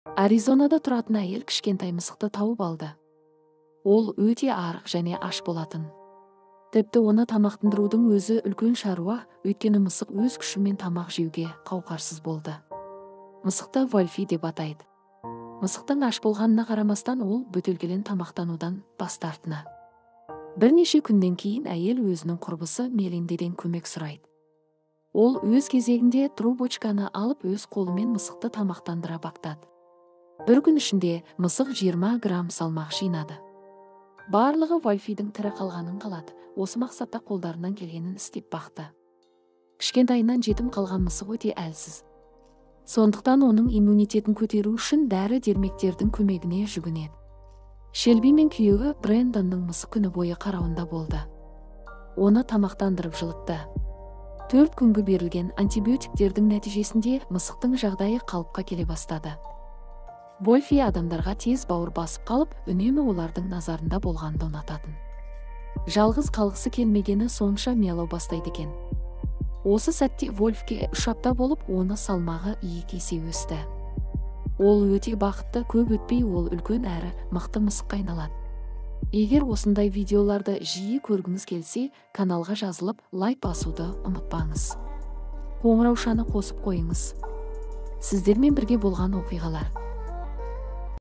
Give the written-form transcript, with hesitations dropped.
Аризонада тұратын әйел кішкентай мысықты тауып алды. Ол өте арық және аш болатын. Тіпті оны тамақтандырудың өзі үлкен шаруа, өйткені мысық өз күшімен тамақ жеуге қауқарсыз болды. Мысықты Вольфи деп атайды. Мысықтың аш болғанына қарамастан ол бөтелкеден тамақтанудан бас тартты. Бірнеше күннен кейін әйел өзінің құрбысы Мелиндеден көмек сұрайды. Ол өз кезегінде трубочканы алып өз қолымен мысықты тамақтандыра бақтады. Бір күн ішінде мысық 20 грамм салмақ жинады. Барлығы Вольфидің тірі қалғанын қалады. Осы мақсатта қолдарынан келгенін істеп бақты. Кішкентайынан жетім қалған мысық өте әлсіз. Сондықтан оның иммунитетін көтеру үшін дәрі-дермектердің көмегіне жүгінеді. Шелби мен күйеуі Брэндонның мысық күні бойы қарауында болды. Оны тамақтандырып жылытты. 4 күнгі берілген антибиотиктердің нәтижесінде мысықтың жағдайы қалыпқа келе бастады. Вольфи адамдарға тез бауыр басып қалып, үнемі олардың назарында болғанды ұнататын. Жалғыз қалғысы келмегені сонша миялау бастайды екен. Осы сәтте Вольфке 3 апта болып, оны салмағы 2 есе өсті. Ол өте бақытты, көп өтпей ол үлкен әрі мықты мысыққа айналады. Егер осындай видеоларды жиі көргіңіз келсе, каналға жазылып, лайк басуды ұмытпаңыз. Қоңыраушаны қосып қойыңыз. Сіздермен бірге болған оқиғалар.